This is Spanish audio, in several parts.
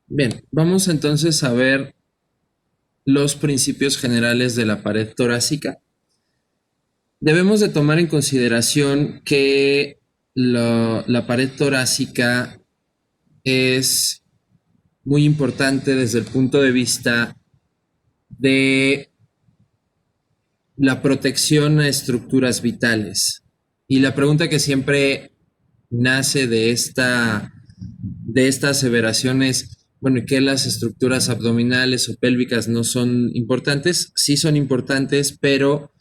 Bien, vamos entonces a ver los principios generales de la pared torácica. Debemos de tomar en consideración que la pared torácica es muy importante desde el punto de vista de la protección a estructuras vitales. Y la pregunta que siempre nace de esta aseveración es, bueno, ¿y qué las estructuras abdominales o pélvicas no son importantes? Sí son importantes, pero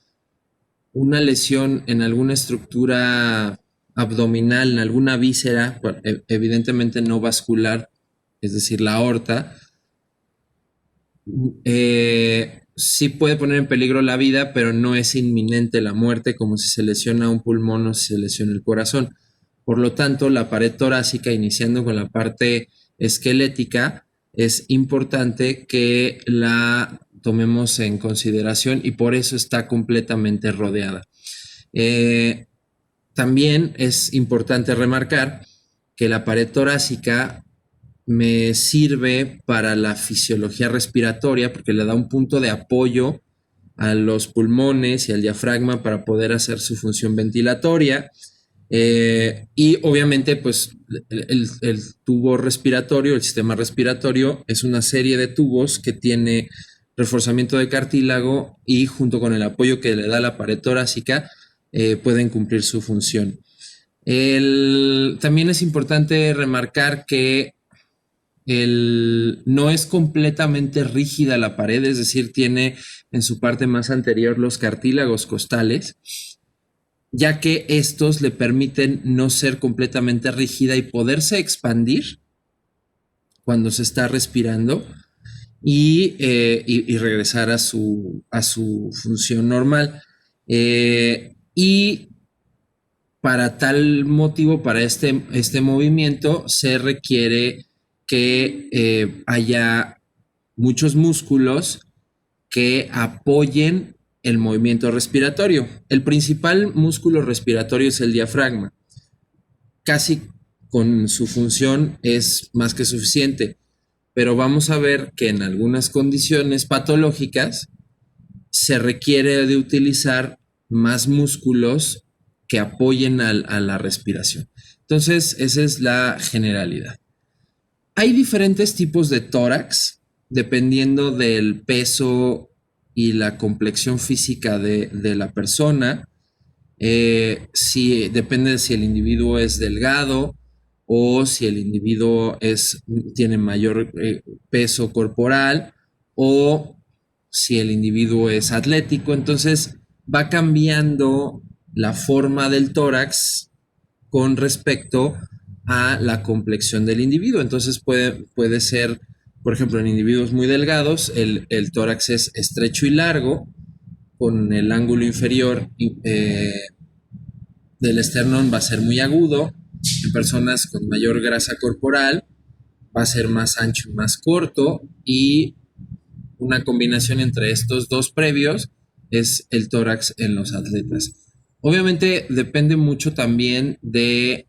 una lesión en alguna estructura abdominal, en alguna víscera, bueno, evidentemente no vascular, es decir, la aorta, sí puede poner en peligro la vida, pero no es inminente la muerte como si se lesiona un pulmón o si se lesiona el corazón. Por lo tanto, la pared torácica, iniciando con la parte esquelética, es importante que la tomemos en consideración y por eso está completamente rodeada. Eh, También es importante remarcar que la pared torácica me sirve para la fisiología respiratoria porque le da un punto de apoyo a los pulmones y al diafragma para poder hacer su función ventilatoria. Y obviamente, pues el tubo respiratorio, el sistema respiratorio, es una serie de tubos que tiene reforzamiento de cartílago y junto con el apoyo que le da la pared torácica, pueden cumplir su función. También es importante remarcar que no es completamente rígida la pared, es decir, tiene en su parte más anterior los cartílagos costales, ya que estos le permiten no ser completamente rígida y poderse expandir cuando se está respirando y regresar a su función normal. Y para tal motivo, para este movimiento, se requiere que haya muchos músculos que apoyen el movimiento respiratorio. El principal músculo respiratorio es el diafragma. Casi con su función es más que suficiente, pero vamos a ver que en algunas condiciones patológicas se requiere de utilizar más músculos que apoyen a la respiración. Entonces, esa es la generalidad. Hay diferentes tipos de tórax dependiendo del peso y la complexión física de la persona. Si depende de si el individuo es delgado o si el individuo tiene mayor peso corporal o si el individuo es atlético. Entonces va cambiando la forma del tórax con respecto a la complexión del individuo. Entonces puede ser, por ejemplo, en individuos muy delgados, el tórax es estrecho y largo, con el ángulo inferior del esternón va a ser muy agudo. En personas con mayor grasa corporal va a ser más ancho y más corto. Y una combinación entre estos dos previos es el tórax en los atletas. Obviamente depende mucho también de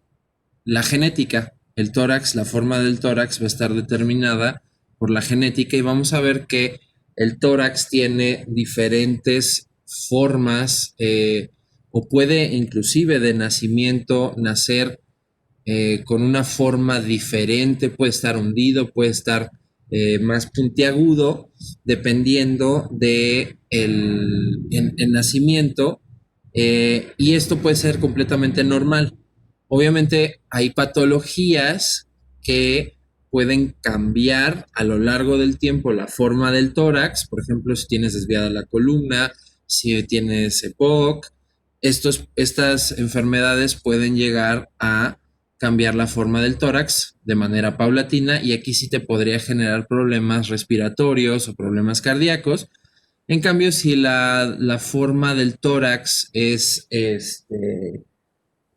la genética. El tórax, la forma del tórax va a estar determinada por la genética y vamos a ver que el tórax tiene diferentes formas o puede inclusive de nacimiento nacer con una forma diferente, puede estar hundido, puede estar más puntiagudo, dependiendo de el nacimiento, y esto puede ser completamente normal. Obviamente hay patologías que pueden cambiar a lo largo del tiempo la forma del tórax, por ejemplo, si tienes desviada la columna, si tienes EPOC, estas enfermedades pueden llegar a cambiar la forma del tórax de manera paulatina y aquí sí te podría generar problemas respiratorios o problemas cardíacos. En cambio, si la forma del tórax es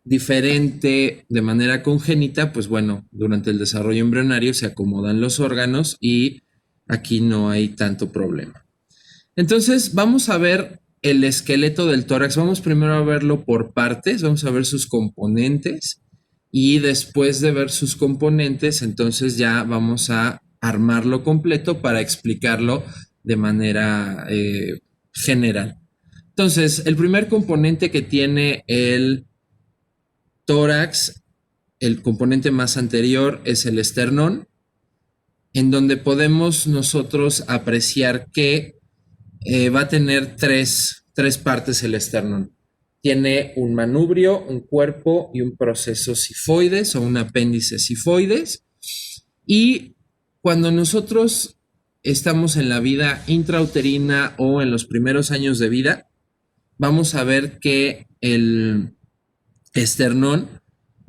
diferente de manera congénita, pues bueno, durante el desarrollo embrionario se acomodan los órganos y aquí no hay tanto problema. Entonces, vamos a ver el esqueleto del tórax. Vamos primero a verlo por partes, vamos a ver sus componentes y después de ver sus componentes, entonces ya vamos a armarlo completo para explicarlo de manera general. Entonces, el primer componente que tiene el tórax, el componente más anterior, es el esternón, en donde podemos nosotros apreciar que va a tener tres partes el esternón. Tiene un manubrio, un cuerpo y un proceso sifoides o un apéndice sifoides. Y cuando nosotros estamos en la vida intrauterina o en los primeros años de vida, vamos a ver que el esternón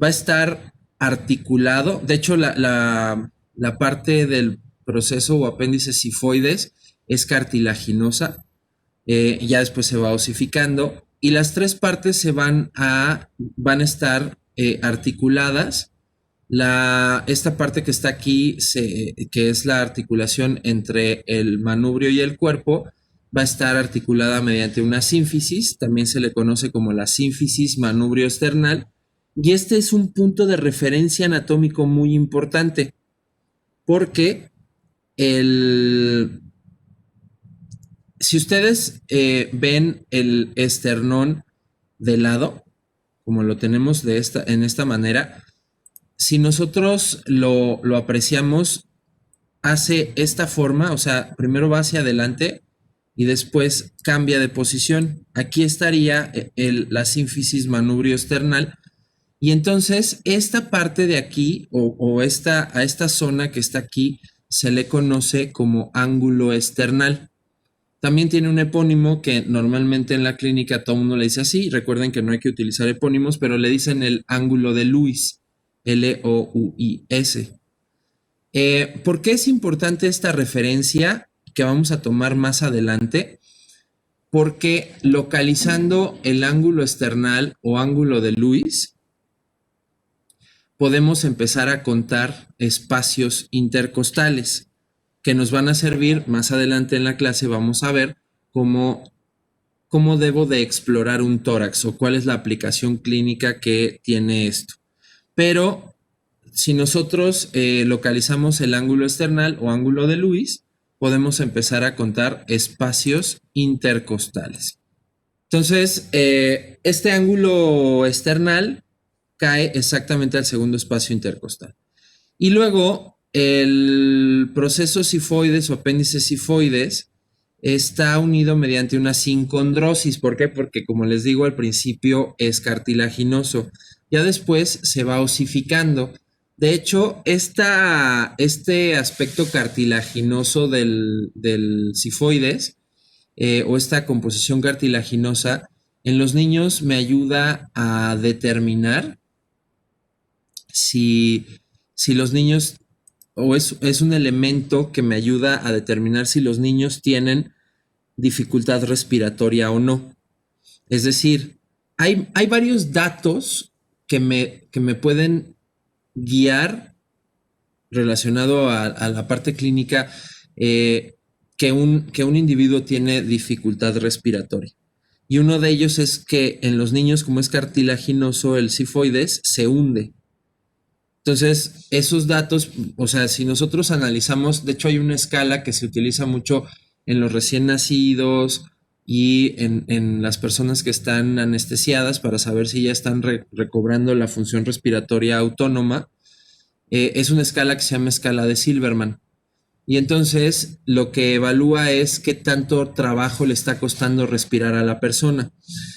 va a estar articulado. De hecho, la parte del proceso o apéndice sifoides es cartilaginosa, ya después se va osificando y las tres partes van a estar articuladas. Esta parte que está aquí, que es la articulación entre el manubrio y el cuerpo, va a estar articulada mediante una sínfisis, también se le conoce como la sínfisis manubrio-esternal, y este es un punto de referencia anatómico muy importante, porque si ustedes ven el esternón de lado, como lo tenemos en esta manera, si nosotros lo apreciamos, hace esta forma, o sea, primero va hacia adelante y después cambia de posición. Aquí estaría la sínfisis manubrio-esternal. Y entonces esta parte de aquí a esta zona que está aquí se le conoce como ángulo esternal. También tiene un epónimo que normalmente en la clínica todo el mundo le dice así. Recuerden que no hay que utilizar epónimos, pero le dicen el ángulo de Louis, L-O-U-I-S. ¿Por qué es importante esta referencia que vamos a tomar más adelante? Porque localizando el ángulo esternal o ángulo de Louis, podemos empezar a contar espacios intercostales que nos van a servir más adelante en la clase. Vamos a ver cómo debo de explorar un tórax o cuál es la aplicación clínica que tiene esto. Pero si nosotros localizamos el ángulo esternal o ángulo de Louis, podemos empezar a contar espacios intercostales. Entonces, este ángulo esternal cae exactamente al segundo espacio intercostal. Y luego, el proceso sifoides o apéndice sifoides está unido mediante una sincondrosis. ¿Por qué? Porque, como les digo al principio, es cartilaginoso. Ya después se va osificando. De hecho, este aspecto cartilaginoso del sifoides o esta composición cartilaginosa en los niños me ayuda a determinar si los niños, o es un elemento que me ayuda a determinar si los niños tienen dificultad respiratoria o no. Es decir, hay varios datos que me pueden guiar relacionado a la parte clínica que un individuo tiene dificultad respiratoria. Y uno de ellos es que en los niños, como es cartilaginoso, el sifoides se hunde. Entonces, esos datos, o sea, si nosotros analizamos, de hecho hay una escala que se utiliza mucho en los recién nacidos y en las personas que están anestesiadas para saber si ya están recobrando la función respiratoria autónoma. Es una escala que se llama escala de Silverman. Y entonces lo que evalúa es qué tanto trabajo le está costando respirar a la persona.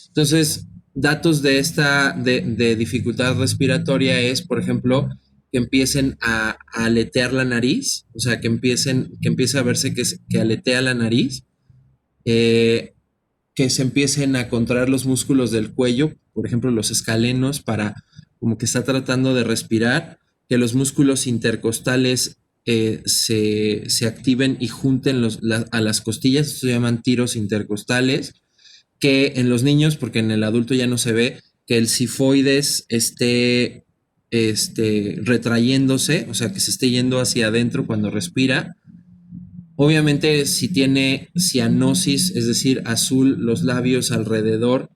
Entonces, datos de dificultad respiratoria es, por ejemplo, que empiecen a aletear la nariz, o sea, que empiece a verse que aletea la nariz, que se empiecen a contraer los músculos del cuello, por ejemplo, los escalenos, para como que está tratando de respirar, que los músculos intercostales se activen y junten a las costillas, esto se llaman tiros intercostales, que en los niños, porque en el adulto ya no se ve, que el sifoides esté retrayéndose, o sea, que se esté yendo hacia adentro cuando respira. Obviamente, si tiene cianosis, es decir, azul los labios alrededor,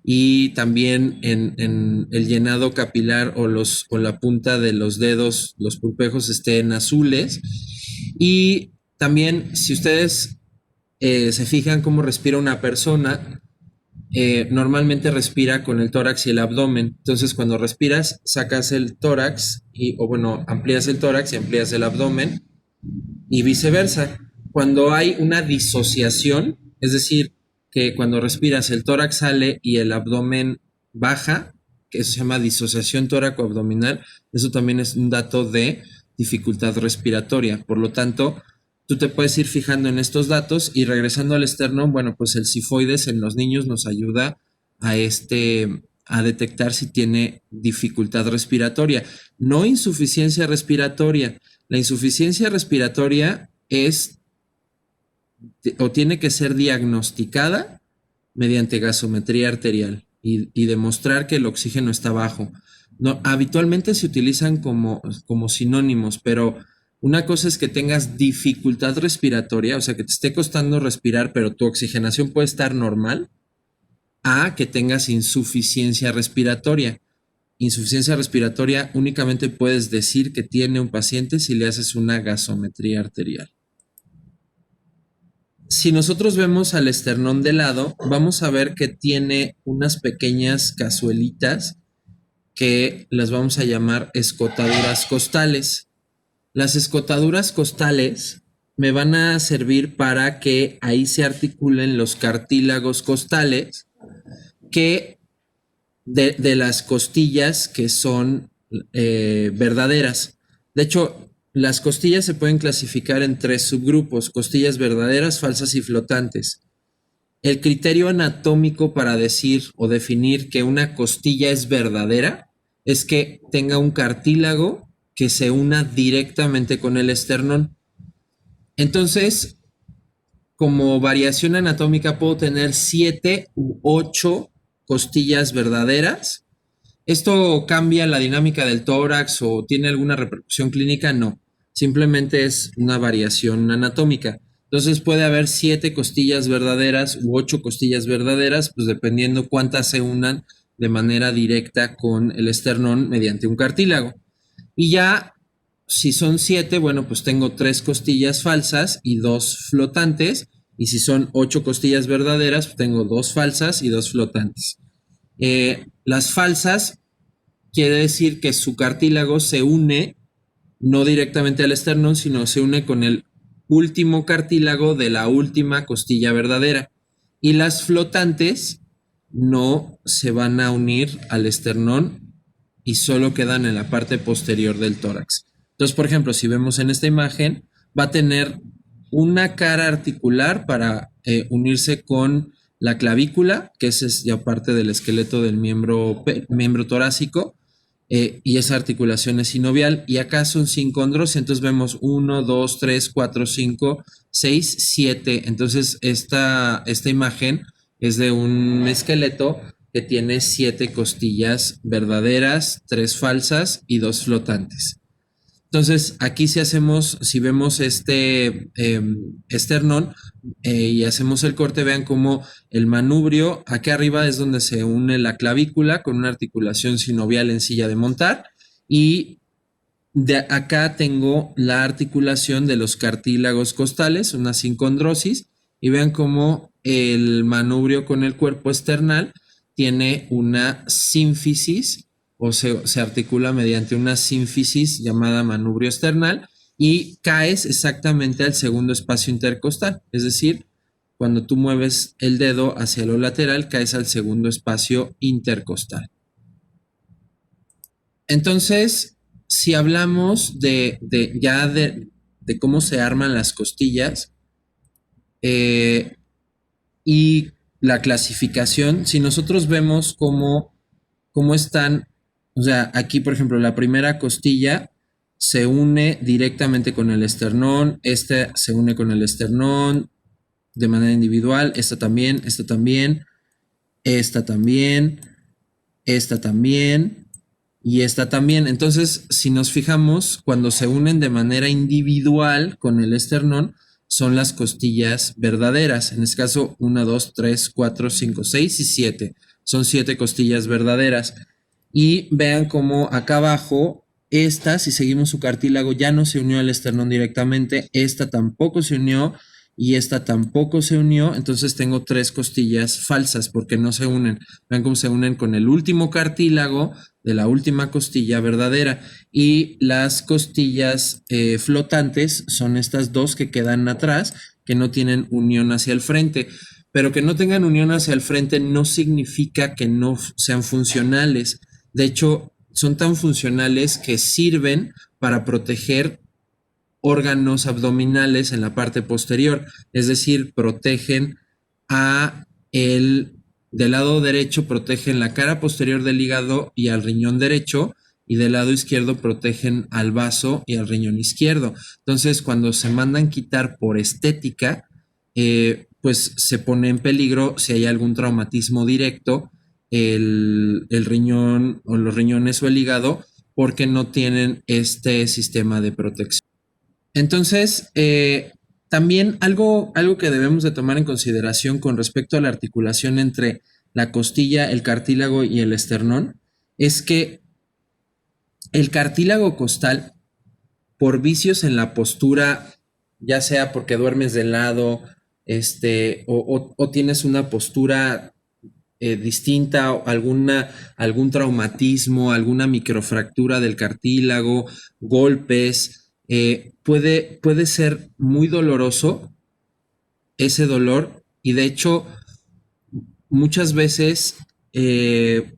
y también en el llenado capilar o la punta de los dedos, los pulpejos estén azules. Y también, si ustedes se fijan cómo respira una persona, normalmente respira con el tórax y el abdomen. Entonces, cuando respiras, sacas el tórax o bueno, amplías el tórax y amplías el abdomen y viceversa. Cuando hay una disociación, es decir, que cuando respiras el tórax sale y el abdomen baja, que eso se llama disociación tóraco-abdominal, eso también es un dato de dificultad respiratoria. Por lo tanto, tú te puedes ir fijando en estos datos y regresando al esternón, bueno, pues el sifoides en los niños nos ayuda a a detectar si tiene dificultad respiratoria, no insuficiencia respiratoria. La insuficiencia respiratoria es o tiene que ser diagnosticada mediante gasometría arterial y demostrar que el oxígeno está bajo. No, habitualmente se utilizan como sinónimos, pero una cosa es que tengas dificultad respiratoria, o sea, que te esté costando respirar, pero tu oxigenación puede estar normal, a que tengas insuficiencia respiratoria. Insuficiencia respiratoria únicamente puedes decir que tiene un paciente si le haces una gasometría arterial. Si nosotros vemos al esternón de lado, vamos a ver que tiene unas pequeñas cazuelitas que las vamos a llamar escotaduras costales. Las escotaduras costales me van a servir para que ahí se articulen los cartílagos costales que de las costillas que son verdaderas. De hecho, las costillas se pueden clasificar en 3 subgrupos: costillas verdaderas, falsas y flotantes. El criterio anatómico para decir o definir que una costilla es verdadera es que tenga un cartílago que se una directamente con el esternón. Entonces, como variación anatómica puedo tener 7 u 8 costillas verdaderas. ¿Esto cambia la dinámica del tórax o tiene alguna repercusión clínica? No, simplemente es una variación anatómica. Entonces puede haber 7 costillas verdaderas u 8 costillas verdaderas, pues dependiendo cuántas se unan de manera directa con el esternón mediante un cartílago. Y ya, si son 7, bueno, pues tengo 3 costillas falsas y 2 flotantes. Y si son 8 costillas verdaderas, pues tengo 2 falsas y 2 flotantes. Las falsas quiere decir que su cartílago se une no directamente al esternón, sino se une con el último cartílago de la última costilla verdadera. Y las flotantes no se van a unir al esternón y solo quedan en la parte posterior del tórax. Entonces, por ejemplo, si vemos en esta imagen, va a tener una cara articular para unirse con la clavícula, que es ya parte del esqueleto del miembro torácico, y esa articulación es sinovial, y acá son 5 condros, entonces vemos 1, 2, 3, 4, 5, 6, 7. Entonces esta imagen es de un esqueleto que tiene 7 costillas verdaderas, 3 falsas y 2 flotantes. Entonces, aquí si vemos este esternón y hacemos el corte, vean cómo el manubrio, aquí arriba es donde se une la clavícula con una articulación sinovial en silla de montar, y de acá tengo la articulación de los cartílagos costales, una sincondrosis, y vean cómo el manubrio con el cuerpo esternal tiene una sínfisis, o se articula mediante una sínfisis llamada manubrio esternal, y caes exactamente al segundo espacio intercostal. Es decir, cuando tú mueves el dedo hacia lo lateral, caes al segundo espacio intercostal. Entonces, si hablamos de cómo se arman las costillas y la clasificación, si nosotros vemos cómo están, o sea, aquí por ejemplo la primera costilla se une directamente con el esternón, esta se une con el esternón de manera individual, esta también, esta también, esta también, esta también y esta también. Entonces, si nos fijamos, cuando se unen de manera individual con el esternón, son las costillas verdaderas. En este caso, 1, 2, 3, 4, 5, 6 y 7. son 7 costillas verdaderas. Y vean cómo acá abajo, esta, si seguimos su cartílago, ya no se unió al esternón directamente, esta tampoco se unió y esta tampoco se unió, entonces tengo 3 costillas falsas porque no se unen. Vean cómo se unen con el último cartílago de la última costilla verdadera, y las costillas flotantes son estas dos que quedan atrás, que no tienen unión hacia el frente. Pero que no tengan unión hacia el frente no significa que no sean funcionales. De hecho, son tan funcionales que sirven para proteger órganos abdominales en la parte posterior, es decir, protegen a el del lado derecho, protegen la cara posterior del hígado y al riñón derecho, y del lado izquierdo protegen al vaso y al riñón izquierdo. Entonces, cuando se mandan quitar por estética, pues se pone en peligro si hay algún traumatismo directo el riñón o los riñones o el hígado, porque no tienen este sistema de protección. Entonces, también algo que debemos de tomar en consideración con respecto a la articulación entre la costilla, el cartílago y el esternón, es que el cartílago costal, por vicios en la postura, ya sea porque duermes de lado, o tienes una postura distinta, o algún traumatismo, alguna microfractura del cartílago, golpes, puede ser muy doloroso ese dolor, y de hecho muchas veces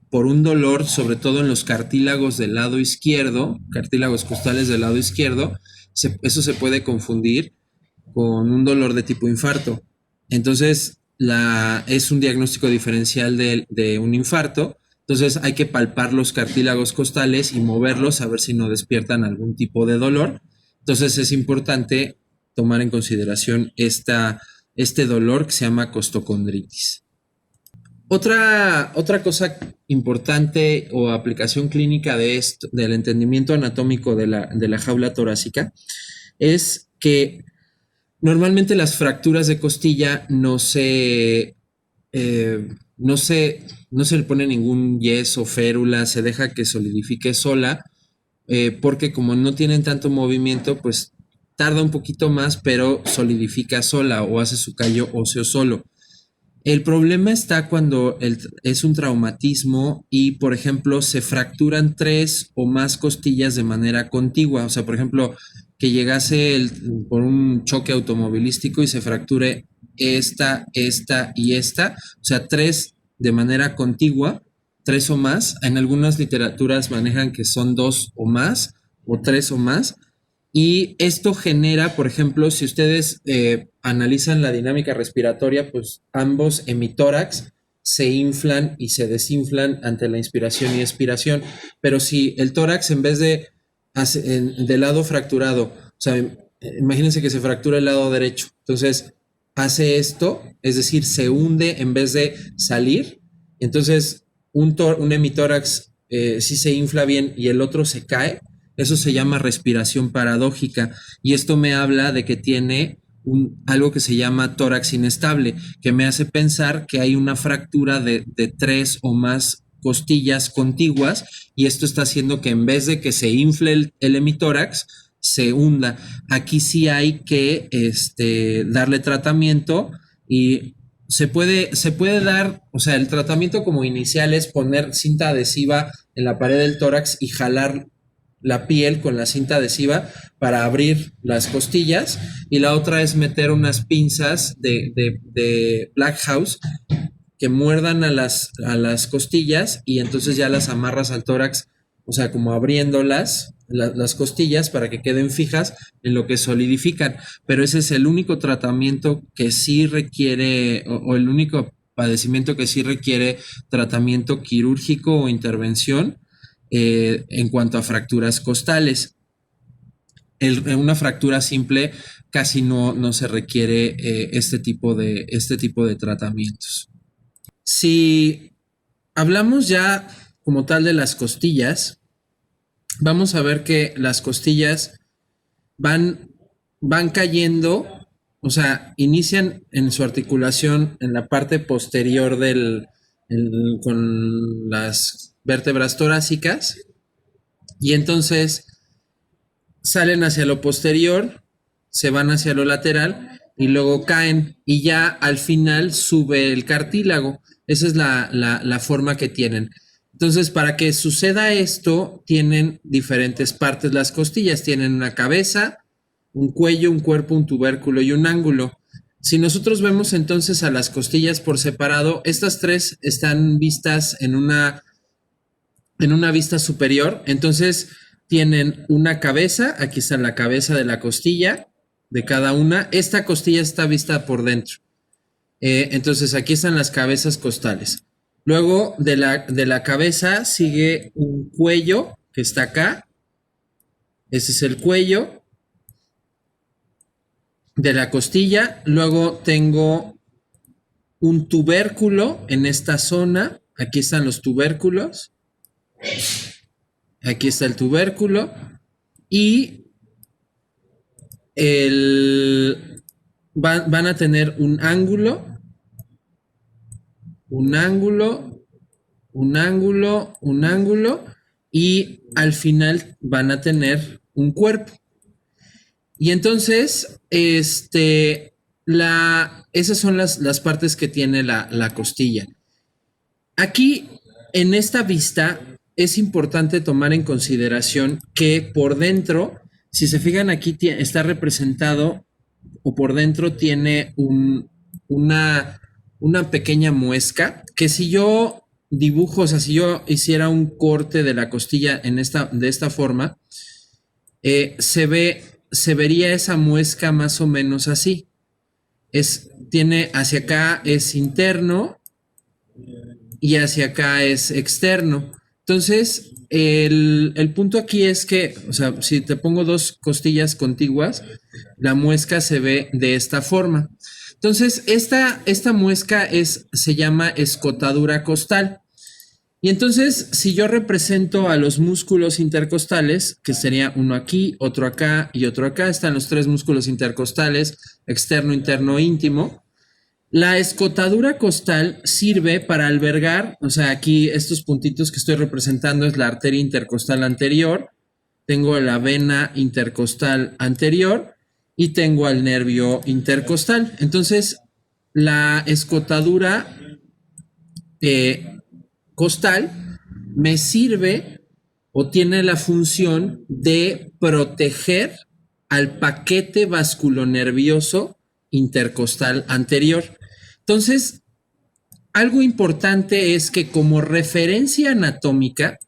por un dolor, sobre todo en los cartílagos del lado izquierdo, cartílagos costales del lado izquierdo, eso se puede confundir con un dolor de tipo infarto. Entonces, es un diagnóstico diferencial de un infarto. Entonces, hay que palpar los cartílagos costales y moverlos a ver si no despiertan algún tipo de dolor. Entonces, es importante tomar en consideración este dolor que se llama costocondritis. Otra cosa importante o aplicación clínica de esto, del entendimiento anatómico de la jaula torácica, es que normalmente las fracturas de costilla no se le pone ningún yeso, férula, se deja que solidifique sola, porque como no tienen tanto movimiento, pues tarda un poquito más, pero solidifica sola o hace su callo óseo solo. El problema está cuando es un traumatismo y, por ejemplo, se fracturan 3 o más costillas de manera contigua. O sea, por ejemplo, que llegase por un choque automovilístico y se fracture esta y esta. O sea, 3 de manera contigua, 3 o más. En algunas literaturas manejan que son 2 o más o 3 o más. Y esto genera, por ejemplo, si ustedes analizan la dinámica respiratoria, pues ambos hemitórax se inflan y se desinflan ante la inspiración y expiración. Pero si el tórax, en vez de del lado fracturado, o sea, imagínense que se fractura el lado derecho, entonces hace esto, es decir, se hunde en vez de salir. Entonces un hemitórax sí se infla bien y el otro se cae. Eso se llama respiración paradójica, y esto me habla de que tiene algo que se llama tórax inestable, que me hace pensar que hay una fractura de 3 o más costillas contiguas, y esto está haciendo que en vez de que se infle el hemitórax, se hunda. Aquí sí hay que darle tratamiento, y se puede dar, o sea, el tratamiento como inicial es poner cinta adhesiva en la pared del tórax y jalar la piel con la cinta adhesiva para abrir las costillas, y la otra es meter unas pinzas de Black House que muerdan a las costillas, y entonces ya las amarras al tórax, o sea, como abriéndolas las costillas para que queden fijas en lo que solidifican. Pero ese es el único tratamiento que sí requiere, o el único padecimiento que sí requiere tratamiento quirúrgico o intervención en cuanto a fracturas costales. Una fractura simple casi no se requiere este tipo de tratamientos. Si hablamos ya como tal de las costillas, vamos a ver que las costillas van cayendo, o sea, inician en su articulación en la parte posterior con las vértebras torácicas, y entonces salen hacia lo posterior, se van hacia lo lateral y luego caen y ya al final sube el cartílago. Esa es la forma que tienen. Entonces, para que suceda esto, tienen diferentes partes las costillas. Tienen una cabeza, un cuello, un cuerpo, un tubérculo y un ángulo. Si nosotros vemos entonces a las costillas por separado, estas tres están vistas en una vista superior. Entonces tienen una cabeza, aquí está la cabeza de la costilla de cada una. Esta costilla está vista por dentro. Entonces aquí están las cabezas costales. Luego de la cabeza sigue un cuello que está acá. Ese es el cuello de la costilla. Luego tengo un tubérculo en esta zona. Aquí están los tubérculos. Aquí está el tubérculo. Y van a tener un ángulo, un ángulo, un ángulo, un ángulo, y al final van a tener un cuerpo. Y entonces, esas son las partes que tiene la costilla. Aquí, en esta vista, es importante tomar en consideración que por dentro, si se fijan aquí, está representado, o por dentro tiene una pequeña muesca, que si yo dibujo, o sea, si yo hiciera un corte de la costilla de esta forma, se vería esa muesca más o menos así. Tiene hacia acá es interno y hacia acá es externo. Entonces, el punto aquí es que, o sea, si te pongo dos costillas contiguas, la muesca se ve de esta forma. Entonces, esta muesca se llama escotadura costal. Y entonces, si yo represento a los músculos intercostales, que sería uno aquí, otro acá y otro acá, están los tres músculos intercostales, externo, interno e íntimo. La escotadura costal sirve para albergar, o sea, aquí estos puntitos que estoy representando es la arteria intercostal anterior, tengo la vena intercostal anterior y tengo al nervio intercostal. Entonces, la escotadura costal me sirve o tiene la función de proteger al paquete vasculonervioso intercostal anterior. Entonces, algo importante es que como referencia anatómica,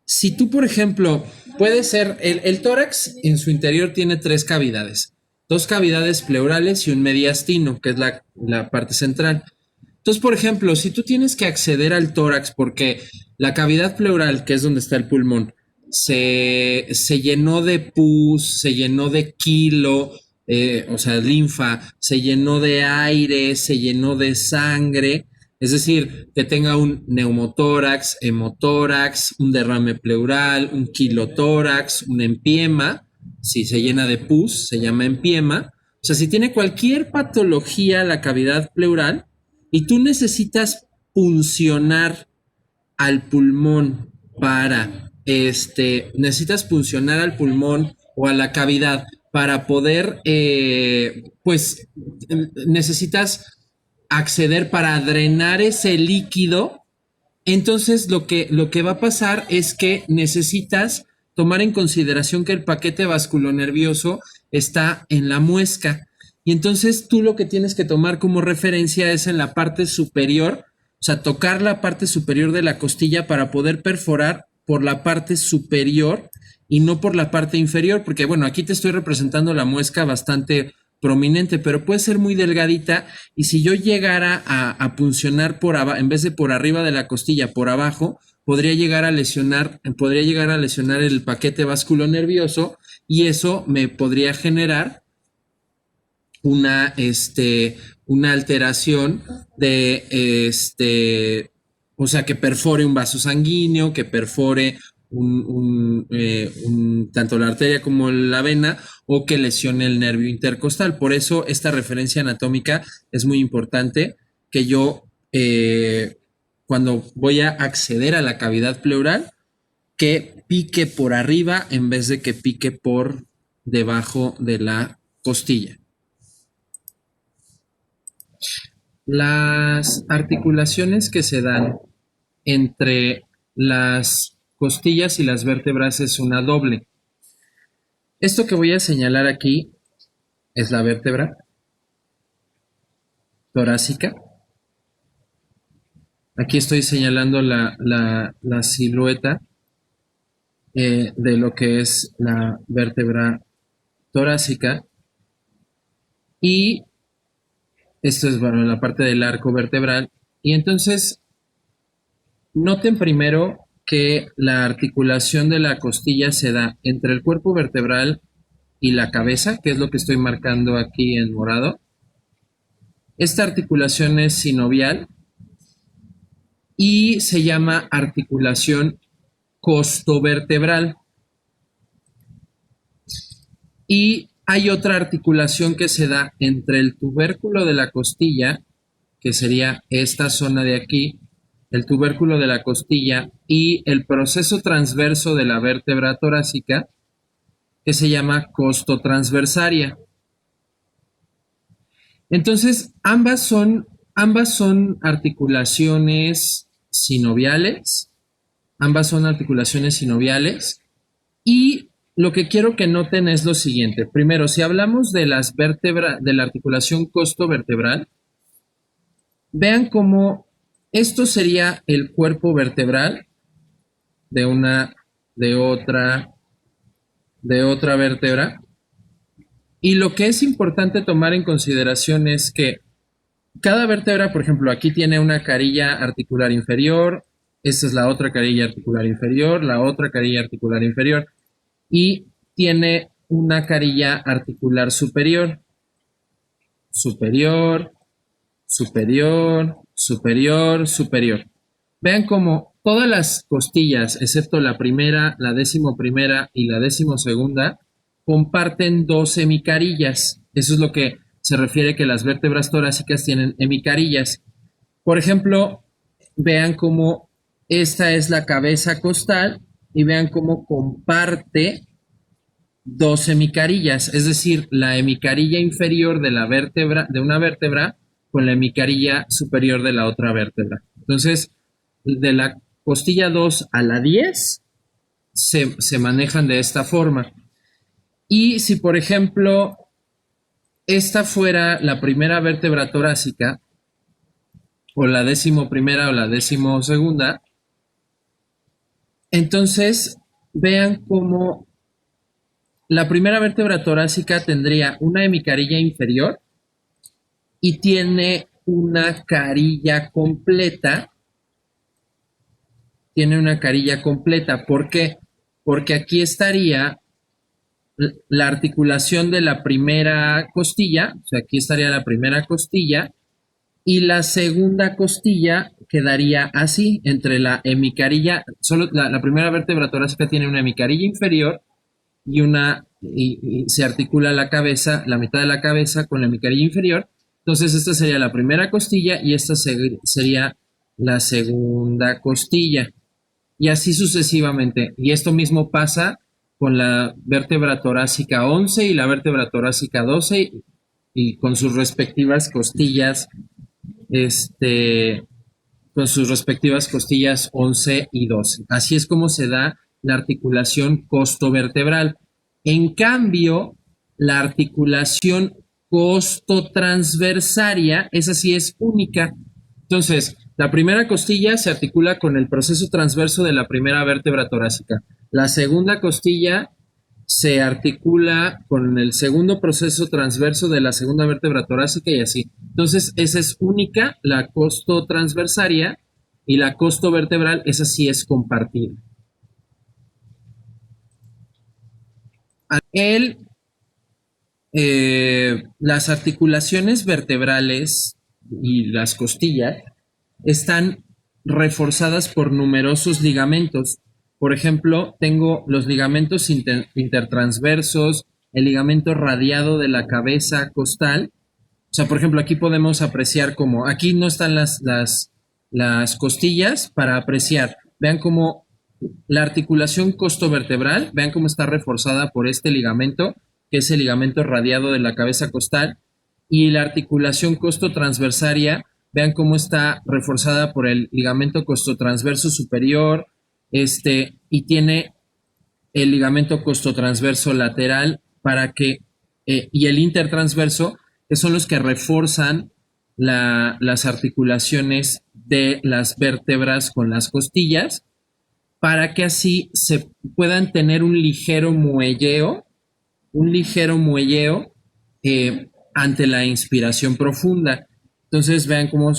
si tú, por ejemplo, puede ser, el tórax en su interior tiene tres cavidades, dos cavidades pleurales y un mediastino, que es la parte central. Entonces, por ejemplo, si tú tienes que acceder al tórax porque la cavidad pleural, que es donde está el pulmón, se llenó de pus, se llenó de quilo, o sea, linfa, se llenó de aire, se llenó de sangre, es decir, que tenga un neumotórax, hemotórax, un derrame pleural, un quilotórax, un empiema, si se llena de pus, se llama empiema. O sea, si tiene cualquier patología la cavidad pleural y tú necesitas puncionar al pulmón necesitas puncionar al pulmón o a la cavidad para poder, pues, necesitas acceder para drenar ese líquido. Entonces lo que va a pasar es que necesitas tomar en consideración que el paquete vasculonervioso está en la muesca. Y entonces tú lo que tienes que tomar como referencia es en la parte superior, o sea, tocar la parte superior de la costilla para poder perforar por la parte superior y no por la parte inferior, porque bueno, aquí te estoy representando la muesca bastante prominente, pero puede ser muy delgadita y si yo llegara a puncionar por abajo, en vez de por arriba de la costilla, por abajo, podría llegar a lesionar el paquete vasculonervioso y eso me podría generar una alteración o sea, que perfore un vaso sanguíneo, que perfore tanto la arteria como la vena o que lesione el nervio intercostal. Por eso esta referencia anatómica es muy importante que yo cuando voy a acceder a la cavidad pleural, que pique por arriba en vez de que pique por debajo de la costilla. Las articulaciones que se dan entre las costillas y las vértebras es una doble. Esto que voy a señalar aquí es la vértebra torácica. Aquí estoy señalando la silueta de lo que es la vértebra torácica. Y esto es, bueno, la parte del arco vertebral. Y entonces, noten primero que la articulación de la costilla se da entre el cuerpo vertebral y la cabeza, que es lo que estoy marcando aquí en morado. Esta articulación es sinovial y se llama articulación costovertebral. Y hay otra articulación que se da entre el tubérculo de la costilla, que sería esta zona de aquí, el tubérculo de la costilla, y el proceso transverso de la vértebra torácica, que se llama costotransversaria. Entonces, ambas son articulaciones sinoviales, y lo que quiero que noten es lo siguiente. Primero, si hablamos de las vértebras, de la articulación costovertebral, vean cómo esto sería el cuerpo vertebral de otra vértebra. Y lo que es importante tomar en consideración es que cada vértebra, por ejemplo, aquí tiene una carilla articular inferior, esta es la otra carilla articular inferior, la otra carilla articular inferior, y tiene una carilla articular superior, superior, superior, superior, superior. Vean cómo todas las costillas, excepto la primera, la 11ª y la 12ª, comparten dos hemicarillas. Eso es lo que se refiere que las vértebras torácicas tienen hemicarillas. Por ejemplo, vean cómo esta es la cabeza costal y vean cómo comparte dos hemicarillas, es decir, la hemicarilla inferior de la vértebra, de una vértebra, con la hemicarilla superior de la otra vértebra. Entonces, de la costilla 2 a la 10 se manejan de esta forma. Y si, por ejemplo, esta fuera la primera vértebra torácica, o la 11ª o la 12ª, entonces vean cómo la primera vértebra torácica tendría una hemicarilla inferior y tiene una carilla completa. ¿Por qué? Porque aquí estaría la articulación de la primera costilla, o sea, aquí estaría la primera costilla, y la segunda costilla quedaría así, entre la hemicarilla, solo la primera vértebra torácica tiene una hemicarilla inferior y se articula la cabeza, la mitad de la cabeza con la hemicarilla inferior. Entonces esta sería la primera costilla y esta sería la segunda costilla. Y así sucesivamente. Y esto mismo pasa con la vértebra torácica 11 y la vértebra torácica 12 y con sus respectivas costillas, con sus respectivas costillas 11 y 12. Así es como se da la articulación costovertebral. En cambio, la articulación costotransversaria, esa sí es única. Entonces, la primera costilla se articula con el proceso transverso de la primera vértebra torácica. La segunda costilla se articula con el segundo proceso transverso de la segunda vértebra torácica y así. Entonces, esa es única, la costotransversaria, y la costovertebral, esa sí es compartida. Las articulaciones vertebrales y las costillas están reforzadas por numerosos ligamentos. Por ejemplo, tengo los ligamentos intertransversos, el ligamento radiado de la cabeza costal. O sea, por ejemplo, aquí podemos apreciar como, aquí no están las las costillas para apreciar. Vean cómo la articulación costovertebral, vean cómo está reforzada por este ligamento, que es el ligamento radiado de la cabeza costal, y la articulación costotransversaria, vean cómo está reforzada por el ligamento costotransverso superior, y tiene el ligamento costotransverso lateral y el intertransverso, que son los que reforzan las articulaciones de las vértebras con las costillas, para que así se puedan tener un ligero muelleo ante la inspiración profunda. Entonces vean cómo,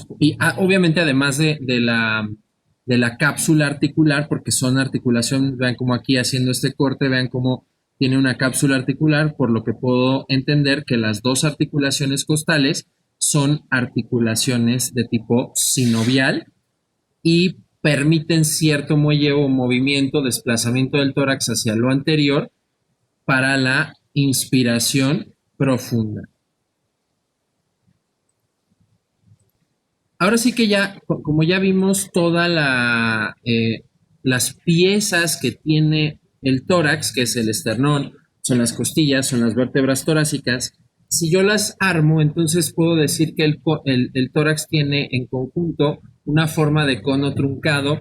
obviamente además de la cápsula articular, porque son articulación, vean cómo aquí haciendo este corte, vean cómo tiene una cápsula articular, por lo que puedo entender que las dos articulaciones costales son articulaciones de tipo sinovial y permiten cierto muelleo o movimiento, desplazamiento del tórax hacia lo anterior para la inspiración profunda. Ahora sí que ya, como ya vimos todas las piezas que tiene el tórax, que es el esternón, son las costillas, son las vértebras torácicas, si yo las armo, entonces puedo decir que el tórax tiene en conjunto una forma de cono truncado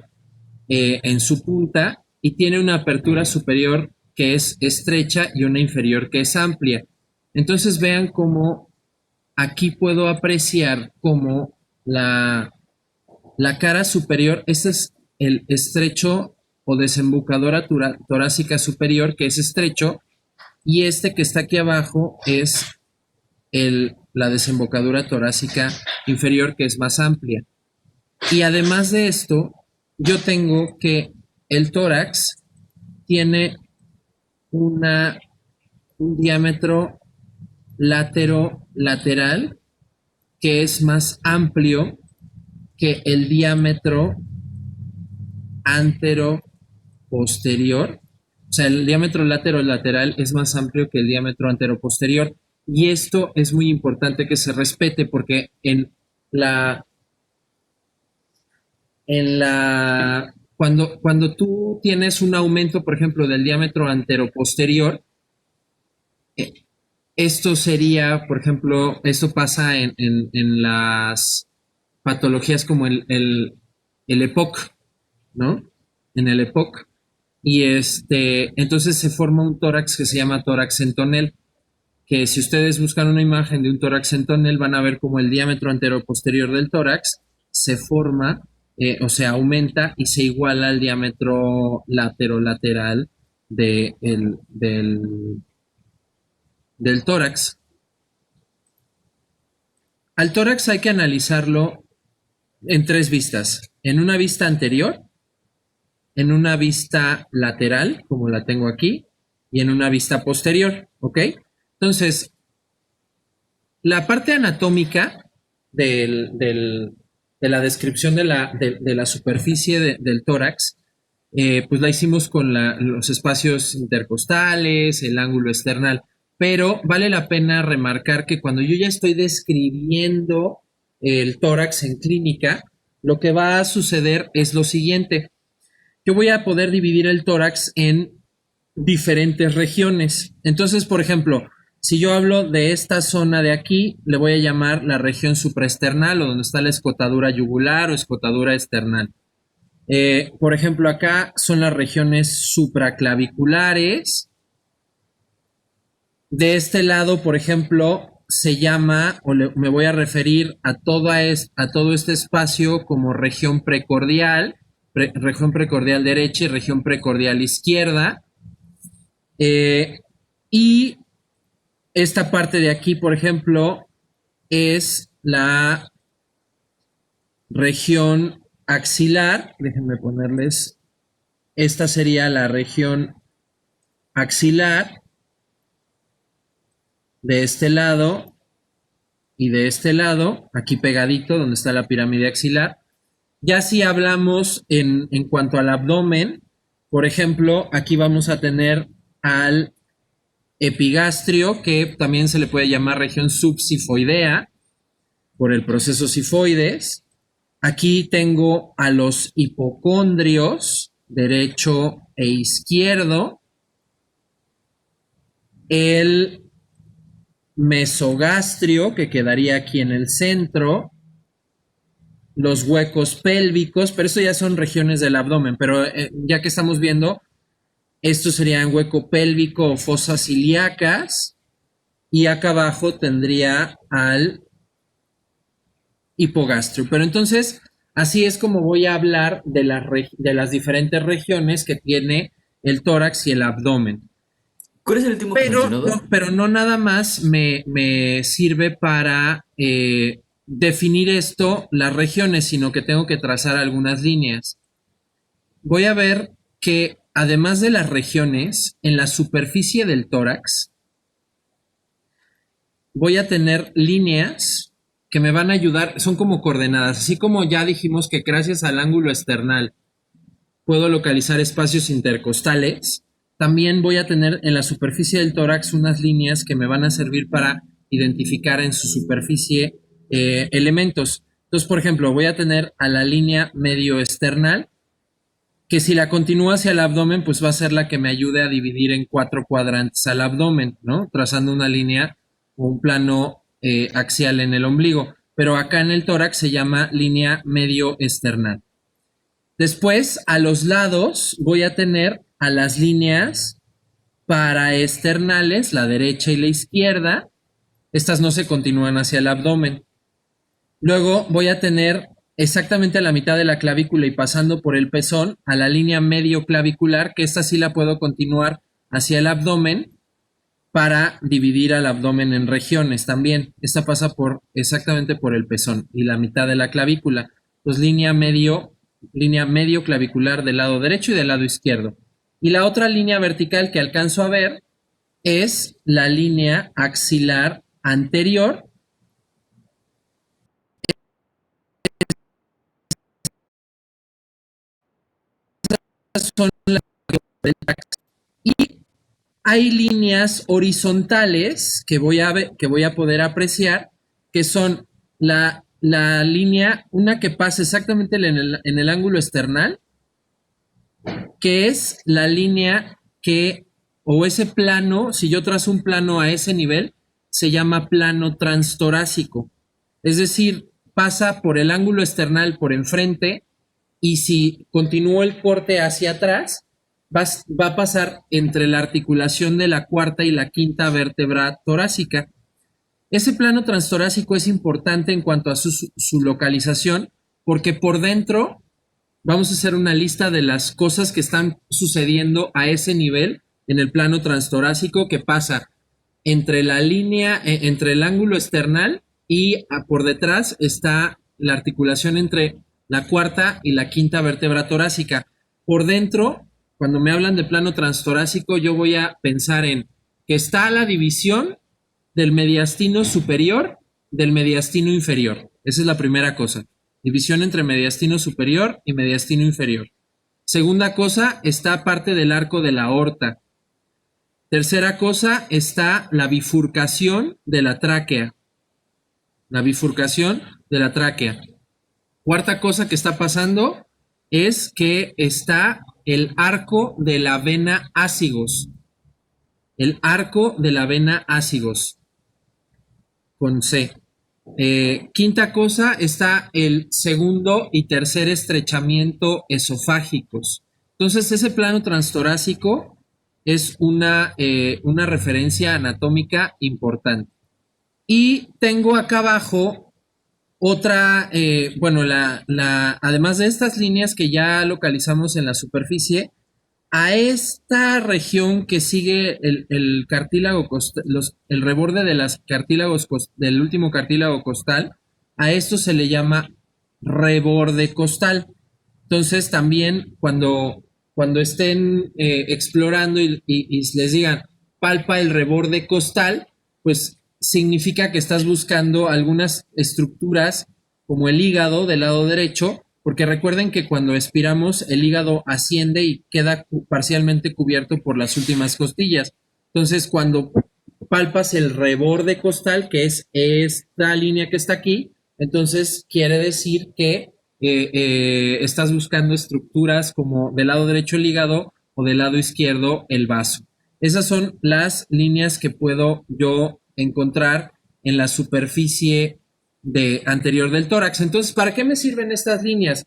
en su punta y tiene una apertura superior que es estrecha y una inferior que es amplia. Entonces vean cómo aquí puedo apreciar cómo la cara superior, este es el estrecho o desembocadura torácica superior, que es estrecho, y este que está aquí abajo es la desembocadura torácica inferior, que es más amplia. Y además de esto, yo tengo que el tórax tiene un diámetro lateral que es más amplio que el diámetro antero-posterior. O sea, el diámetro lateral es más amplio que el diámetro antero-posterior. Y esto es muy importante que se respete porque cuando tú tienes un aumento, por ejemplo, del diámetro antero-posterior, esto sería, por ejemplo, esto pasa en las patologías como el EPOC, ¿no? En el EPOC. Y entonces se forma un tórax que se llama tórax en tonel, que si ustedes buscan una imagen de un tórax en tonel van a ver como el diámetro antero-posterior del tórax se forma, o sea, aumenta y se iguala al diámetro lateral del tórax. Al tórax hay que analizarlo en tres vistas. En una vista anterior, en una vista lateral, como la tengo aquí, y en una vista posterior, ¿ok? Entonces, la parte anatómica de la descripción de la superficie del tórax, pues la hicimos con los espacios intercostales, el ángulo external, pero vale la pena remarcar que cuando yo ya estoy describiendo el tórax en clínica, lo que va a suceder es lo siguiente. Yo voy a poder dividir el tórax en diferentes regiones. Entonces, por ejemplo, si yo hablo de esta zona de aquí, le voy a llamar la región supraesternal o donde está la escotadura yugular o escotadura external. Por ejemplo, acá son las regiones supraclaviculares. De este lado, por ejemplo, se llama, me voy a referir a todo este espacio como región precordial, región precordial derecha y región precordial izquierda. Y esta parte de aquí, por ejemplo, es la región axilar. Déjenme ponerles. Esta sería la región axilar de este lado y de este lado, aquí pegadito, donde está la pirámide axilar. Ya si hablamos en cuanto al abdomen, por ejemplo, aquí vamos a tener al epigastrio, que también se le puede llamar región subsifoidea por el proceso sifoides. Aquí tengo a los hipocondrios, derecho e izquierdo, el mesogastrio, que quedaría aquí en el centro, los huecos pélvicos, pero eso ya son regiones del abdomen, pero ya que estamos viendo, estos serían hueco pélvico o fosas ilíacas, y acá abajo tendría al hipogastrio. Pero entonces, así es como voy a hablar de las diferentes regiones que tiene el tórax y el abdomen. ¿Cuál es el último que has mencionado? Pero no nada más me sirve para definir esto, las regiones, sino que tengo que trazar algunas líneas. Voy a ver que además de las regiones, en la superficie del tórax, voy a tener líneas que me van a ayudar, son como coordenadas, así como ya dijimos que gracias al ángulo external puedo localizar espacios intercostales, también voy a tener en la superficie del tórax unas líneas que me van a servir para identificar en su superficie elementos. Entonces, por ejemplo, voy a tener a la línea medio external, que si la continúo hacia el abdomen, pues va a ser la que me ayude a dividir en 4 cuadrantes al abdomen, ¿no? Trazando una línea o un plano axial en el ombligo. Pero acá en el tórax se llama línea medio external. Después, a los lados, voy a tener a las líneas paraesternales, la derecha y la izquierda. Estas no se continúan hacia el abdomen. Luego voy a tener exactamente a la mitad de la clavícula y pasando por el pezón a la línea medio clavicular, que esta sí la puedo continuar hacia el abdomen para dividir al abdomen en regiones también. Esta pasa por exactamente por el pezón y la mitad de la clavícula. Pues línea medio clavicular del lado derecho y del lado izquierdo. Y la otra línea vertical que alcanzo a ver es la línea axilar anterior. Son las y hay líneas horizontales que voy a poder apreciar, que son la línea, una que pasa exactamente en el ángulo external, que es la línea que, o ese plano, si yo trazo un plano a ese nivel, se llama plano transtorácico. Es decir, pasa por el ángulo external por enfrente y si continúo el corte hacia atrás, va a pasar entre la articulación de la cuarta y la quinta vértebra torácica. Ese plano transtorácico es importante en cuanto a su localización porque por dentro vamos a hacer una lista de las cosas que están sucediendo a ese nivel en el plano transtorácico que pasa entre la línea, entre el ángulo external y por detrás está la articulación entre la cuarta y la quinta vértebra torácica. Por dentro, cuando me hablan de plano transtorácico, yo voy a pensar en que está la división del mediastino superior del mediastino inferior. Esa es la primera cosa. División entre mediastino superior y mediastino inferior. Segunda cosa, está parte del arco de la aorta. Tercera cosa, está la bifurcación de la tráquea. La bifurcación de la tráquea. Cuarta cosa que está pasando es que está el arco de la vena ácigos. El arco de la vena ácigos. Con C. Quinta cosa está el segundo y tercer estrechamiento esofágicos. Entonces, ese plano transtorácico es una referencia anatómica importante. Y tengo acá abajo otra, bueno, además de estas líneas que ya localizamos en la superficie, a esta región que sigue el cartílago costal, el reborde de las cartílagos del último cartílago costal, a esto se le llama reborde costal. Entonces también cuando estén explorando y les digan palpa el reborde costal, pues significa que estás buscando algunas estructuras como el hígado del lado derecho, porque recuerden que cuando expiramos el hígado asciende y queda parcialmente cubierto por las últimas costillas. Entonces, cuando palpas el reborde costal, que es esta línea que está aquí, entonces quiere decir que estás buscando estructuras como del lado derecho el hígado o del lado izquierdo el vaso. Esas son las líneas que puedo yo encontrar en la superficie anterior del tórax. Entonces, ¿para qué me sirven estas líneas?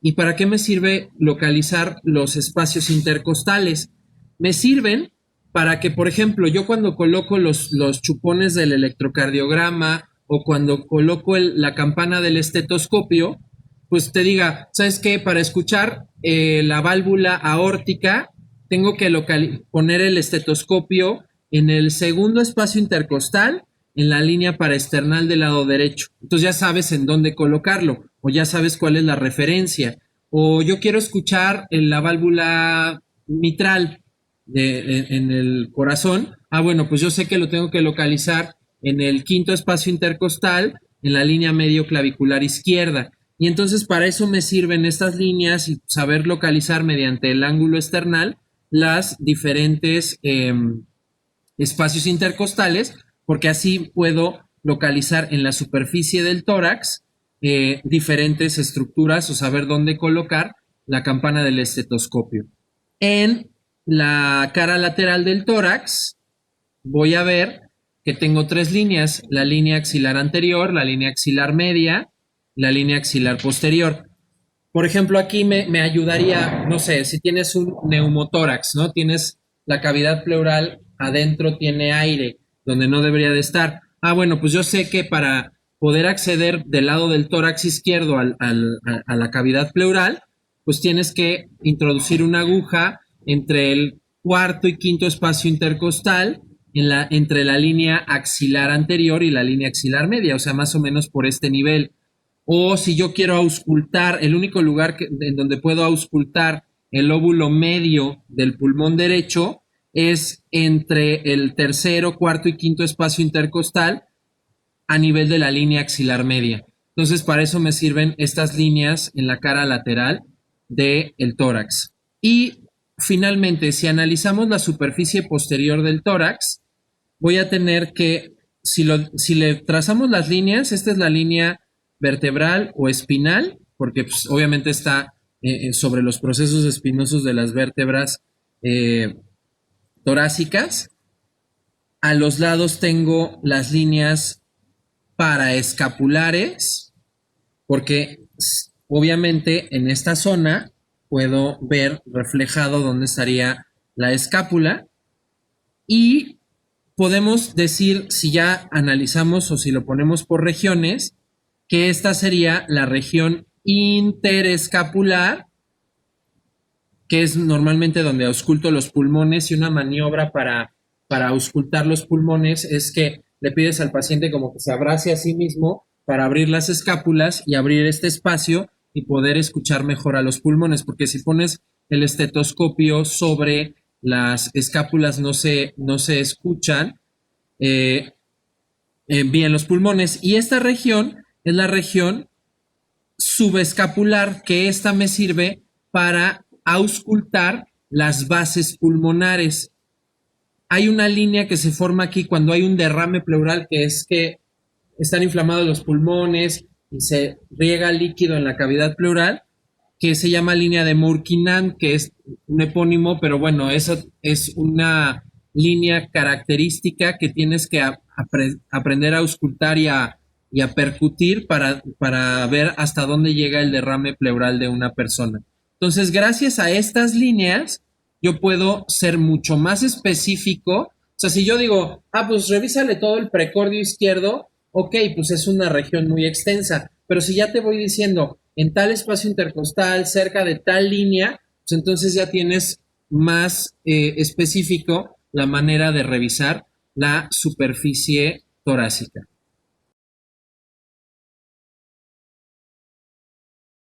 ¿Y para qué me sirve localizar los espacios intercostales? Me sirven para que, por ejemplo, yo cuando coloco los chupones del electrocardiograma o cuando coloco la campana del estetoscopio, pues te diga, ¿sabes qué? Para escuchar la válvula aórtica, tengo que poner el estetoscopio en el segundo espacio intercostal, en la línea paraesternal del lado derecho. Entonces ya sabes en dónde colocarlo, o ya sabes cuál es la referencia. O yo quiero escuchar en la válvula mitral en el corazón. Ah, bueno, pues yo sé que lo tengo que localizar en el quinto espacio intercostal, en la línea medio clavicular izquierda. Y entonces para eso me sirven estas líneas y saber localizar mediante el ángulo external las diferentes espacios intercostales, porque así puedo localizar en la superficie del tórax diferentes estructuras o saber dónde colocar la campana del estetoscopio. En la cara lateral del tórax voy a ver que tengo tres líneas, la línea axilar anterior, la línea axilar media, la línea axilar posterior. Por ejemplo, aquí me ayudaría, no sé, si tienes un neumotórax, ¿no? Tienes la cavidad pleural, adentro tiene aire, donde no debería de estar. Ah, bueno, pues yo sé que para poder acceder del lado del tórax izquierdo a la cavidad pleural, pues tienes que introducir una aguja entre el cuarto y quinto espacio intercostal, entre la línea axilar anterior y la línea axilar media, o sea, más o menos por este nivel. O si yo quiero auscultar, el único lugar en donde puedo auscultar el lóbulo medio del pulmón derecho es entre el tercero, cuarto y quinto espacio intercostal a nivel de la línea axilar media. Entonces, para eso me sirven estas líneas en la cara lateral del tórax. Y finalmente, si analizamos la superficie posterior del tórax, voy a tener que, si le trazamos las líneas, esta es la línea vertebral o espinal, porque pues, obviamente está sobre los procesos espinosos de las vértebras torácicas. A los lados tengo las líneas paraescapulares, porque obviamente en esta zona puedo ver reflejado dónde estaría la escápula y podemos decir, si ya analizamos o si lo ponemos por regiones, que esta sería la región interescapular, que es normalmente donde ausculto los pulmones, y una maniobra para auscultar los pulmones es que le pides al paciente como que se abrace a sí mismo para abrir las escápulas y abrir este espacio y poder escuchar mejor a los pulmones, porque si pones el estetoscopio sobre las escápulas no se escuchan bien los pulmones. Y esta región es la región subescapular, que esta me sirve para auscultar las bases pulmonares. Hay una línea que se forma aquí cuando hay un derrame pleural, que es que están inflamados los pulmones y se riega líquido en la cavidad pleural, que se llama línea de Moore-Kinnan, que es un epónimo, pero bueno, eso es una línea característica que tienes que aprender a auscultar y a percutir para ver hasta dónde llega el derrame pleural de una persona. Entonces, gracias a estas líneas, yo puedo ser mucho más específico. O sea, si yo digo, pues revísale todo el precordio izquierdo, ok, pues es una región muy extensa. Pero si ya te voy diciendo, en tal espacio intercostal, cerca de tal línea, pues entonces ya tienes más específico la manera de revisar la superficie torácica.